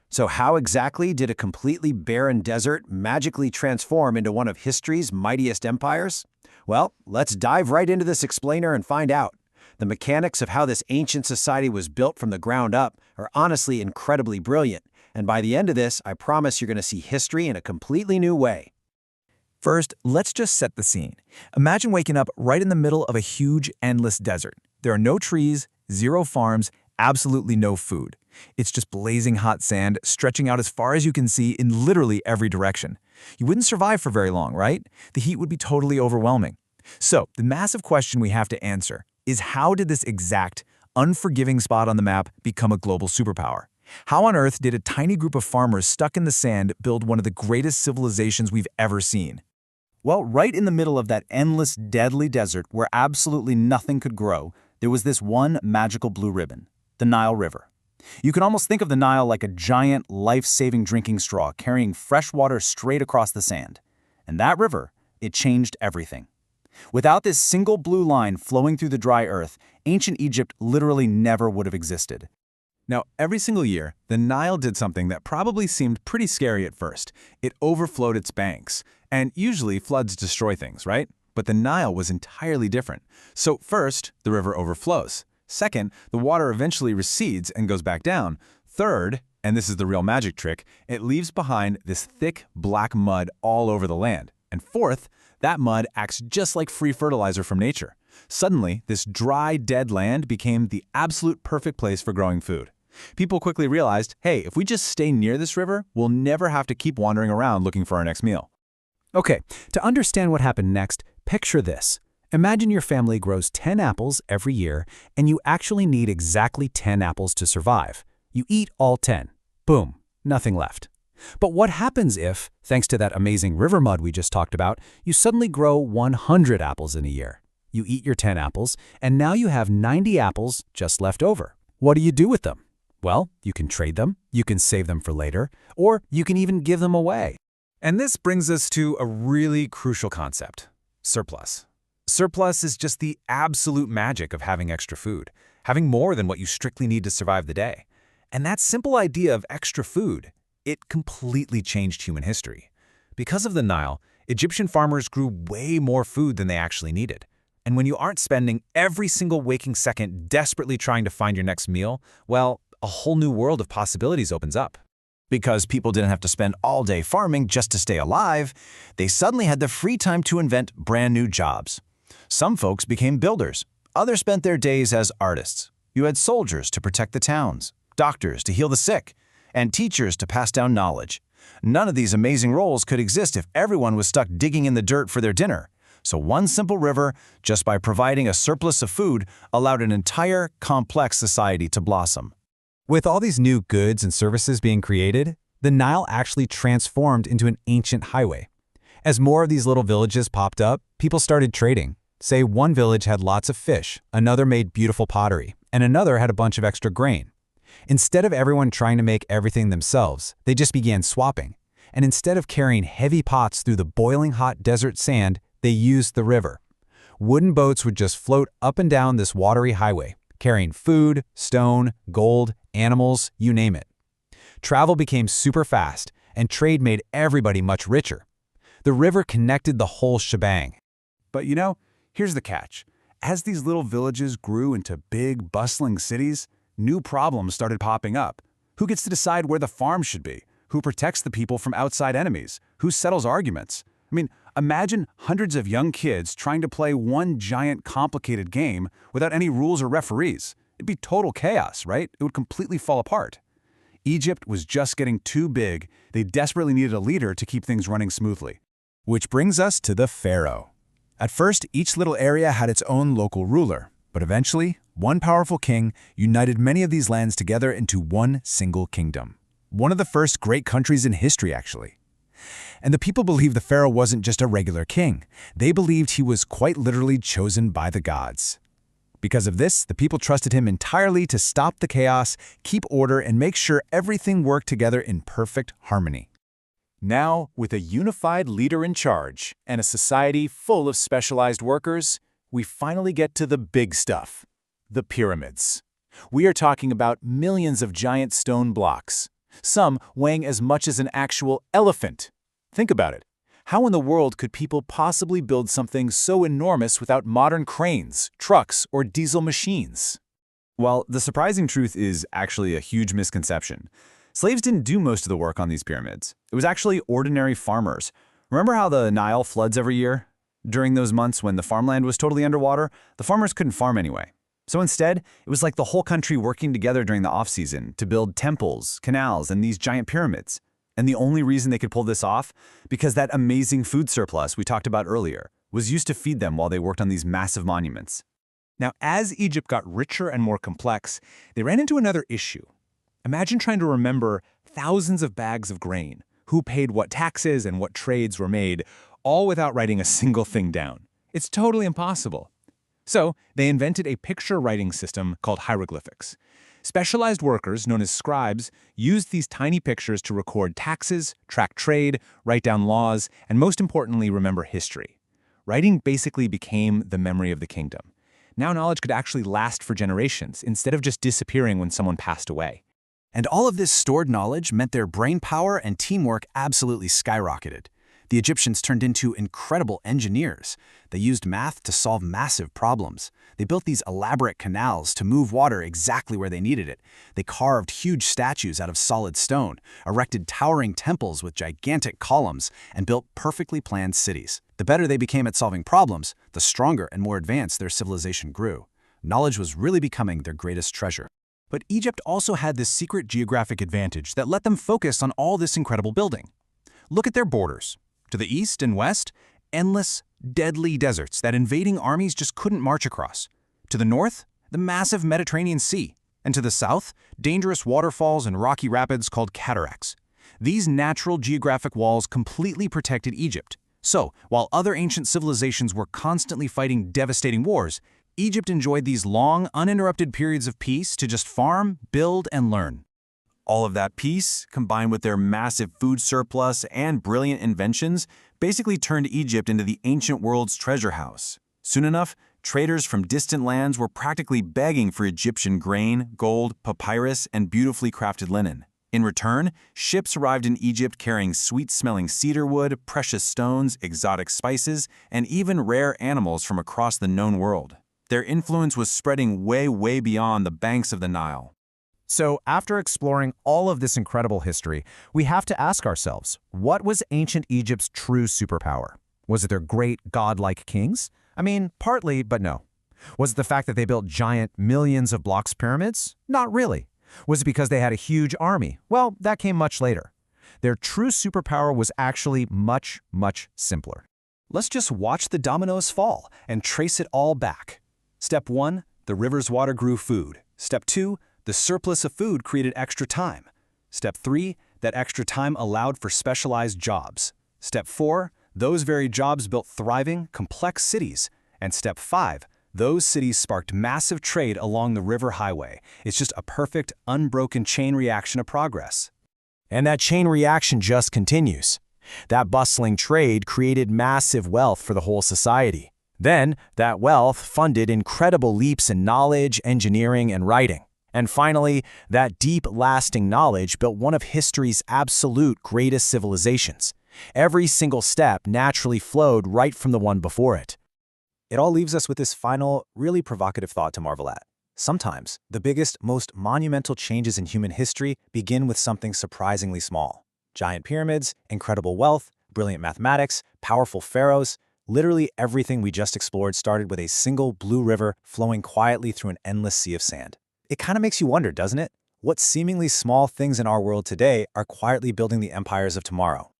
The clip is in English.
So how exactly did a completely barren desert magically transform into one of history's mightiest empires? Well, let's dive right into this explainer and find out. The mechanics of how this ancient society was built from the ground up are honestly incredibly brilliant, and by the end of this, I promise you're going to see history in a completely new way. First, let's just set the scene. Imagine waking up right in the middle of a huge, endless desert. There are no trees, zero farms, absolutely no food. It's just blazing hot sand stretching out as far as you can see in literally every direction. You wouldn't survive for very long, right? The heat would be totally overwhelming. So, the massive question we have to answer is, how did this exact, unforgiving spot on the map become a global superpower? How on earth did a tiny group of farmers stuck in the sand build one of the greatest civilizations we've ever seen? Well, right in the middle of that endless, deadly desert where absolutely nothing could grow, there was this one magical blue ribbon, the Nile River. You can almost think of the Nile like a giant, life-saving drinking straw carrying fresh water straight across the sand. And that river, it changed everything. Without this single blue line flowing through the dry earth, ancient Egypt literally never would have existed. Now, every single year, the Nile did something that probably seemed pretty scary at first. It overflowed its banks. And usually floods destroy things, right? But the Nile was entirely different. So first, the river overflows. Second, the water eventually recedes and goes back down. Third, and this is the real magic trick, it leaves behind this thick, black mud all over the land. And fourth, that mud acts just like free fertilizer from nature. Suddenly, this dry, dead land became the absolute perfect place for growing food. People quickly realized, hey, if we just stay near this river, we'll never have to keep wandering around looking for our next meal. Okay, to understand what happened next, picture this. Imagine your family grows 10 apples every year, and you actually need exactly 10 apples to survive. You eat all 10. Boom, nothing left. But what happens if, thanks to that amazing river mud we just talked about, you suddenly grow 100 apples in a year? You eat your 10 apples, and now you have 90 apples just left over. What do you do with them? Well, you can trade them, you can save them for later, or you can even give them away. And this brings us to a really crucial concept: surplus. Surplus is just the absolute magic of having extra food, having more than what you strictly need to survive the day. And that simple idea of extra food, it completely changed human history. Because of the Nile, Egyptian farmers grew way more food than they actually needed. And when you aren't spending every single waking second desperately trying to find your next meal, well, a whole new world of possibilities opens up. Because people didn't have to spend all day farming just to stay alive, they suddenly had the free time to invent brand new jobs. Some folks became builders. Others spent their days as artists. You had soldiers to protect the towns, doctors to heal the sick, and teachers to pass down knowledge. None of these amazing roles could exist if everyone was stuck digging in the dirt for their dinner. So one simple river, just by providing a surplus of food, allowed an entire, complex society to blossom. With all these new goods and services being created, the Nile actually transformed into an ancient highway. As more of these little villages popped up, people started trading. Say one village had lots of fish, another made beautiful pottery, and another had a bunch of extra grain. Instead of everyone trying to make everything themselves, they just began swapping. And instead of carrying heavy pots through the boiling hot desert sand, they used the river. Wooden boats would just float up and down this watery highway, carrying food, stone, gold, animals, you name it. Travel became super fast, and trade made everybody much richer. The river connected the whole shebang. But here's the catch. As these little villages grew into big, bustling cities, new problems started popping up. Who gets to decide where the farm should be? Who protects the people from outside enemies? Who settles arguments? Imagine hundreds of young kids trying to play one giant, complicated game without any rules or referees. It'd be total chaos, right? It would completely fall apart. Egypt was just getting too big. They desperately needed a leader to keep things running smoothly. Which brings us to the Pharaoh. At first, each little area had its own local ruler, but eventually, one powerful king united many of these lands together into one single kingdom. One of the first great countries in history, actually. And the people believed the Pharaoh wasn't just a regular king. They believed he was quite literally chosen by the gods. Because of this, the people trusted him entirely to stop the chaos, keep order, and make sure everything worked together in perfect harmony. Now, with a unified leader in charge and a society full of specialized workers, we finally get to the big stuff, the pyramids. We are talking about millions of giant stone blocks. some weighing as much as an actual elephant. Think about it. How in the world could people possibly build something so enormous without modern cranes, trucks, or diesel machines? Well, the surprising truth is actually a huge misconception. Slaves didn't do most of the work on these pyramids. It was actually ordinary farmers. Remember how the Nile floods every year? During those months when the farmland was totally underwater, the farmers couldn't farm anyway. So instead, it was like the whole country working together during the off-season to build temples, canals, and these giant pyramids. And the only reason they could pull this off? Because that amazing food surplus we talked about earlier was used to feed them while they worked on these massive monuments. Now, as Egypt got richer and more complex, they ran into another issue. Imagine trying to remember thousands of bags of grain, who paid what taxes and what trades were made, all without writing a single thing down. It's totally impossible. So they invented a picture writing system called hieroglyphics. Specialized workers, known as scribes, used these tiny pictures to record taxes, track trade, write down laws, and most importantly, remember history. Writing basically became the memory of the kingdom. Now knowledge could actually last for generations, instead of just disappearing when someone passed away. And all of this stored knowledge meant their brain power and teamwork absolutely skyrocketed. The Egyptians turned into incredible engineers. They used math to solve massive problems. They built these elaborate canals to move water exactly where they needed it. They carved huge statues out of solid stone, erected towering temples with gigantic columns, and built perfectly planned cities. The better they became at solving problems, the stronger and more advanced their civilization grew. Knowledge was really becoming their greatest treasure. But Egypt also had this secret geographic advantage that let them focus on all this incredible building. Look at their borders. To the east and west, endless, deadly deserts that invading armies just couldn't march across. To the north, the massive Mediterranean Sea. And to the south, dangerous waterfalls and rocky rapids called cataracts. These natural geographic walls completely protected Egypt. So, while other ancient civilizations were constantly fighting devastating wars, Egypt enjoyed these long, uninterrupted periods of peace to just farm, build, and learn. All of that peace, combined with their massive food surplus and brilliant inventions, basically turned Egypt into the ancient world's treasure house. Soon enough, traders from distant lands were practically begging for Egyptian grain, gold, papyrus, and beautifully crafted linen. In return, ships arrived in Egypt carrying sweet-smelling cedar wood, precious stones, exotic spices, and even rare animals from across the known world. Their influence was spreading way beyond the banks of the Nile. So, after exploring all of this incredible history, we have to ask ourselves, what was ancient Egypt's true superpower? Was it their great godlike kings? I mean, partly, but no. Was it the fact that they built giant, millions of blocks pyramids? Not really. Was it because they had a huge army? Well, that came much later. Their true superpower was actually much simpler. Let's just watch the dominoes fall and trace it all back. Step 1, the river's water grew food. Step 2, the surplus of food created extra time. Step 3, that extra time allowed for specialized jobs. Step 4, those very jobs built thriving, complex cities. And Step 5, those cities sparked massive trade along the river highway. It's just a perfect, unbroken chain reaction of progress. And that chain reaction just continues. That bustling trade created massive wealth for the whole society. Then, that wealth funded incredible leaps in knowledge, engineering, and writing. And finally, that deep, lasting knowledge built one of history's absolute greatest civilizations. Every single step naturally flowed right from the one before it. It all leaves us with this final, really provocative thought to marvel at. Sometimes, the biggest, most monumental changes in human history begin with something surprisingly small. Giant pyramids, incredible wealth, brilliant mathematics, powerful pharaohs. Literally everything we just explored started with a single blue river flowing quietly through an endless sea of sand. It kind of makes you wonder, doesn't it? What seemingly small things in our world today are quietly building the empires of tomorrow.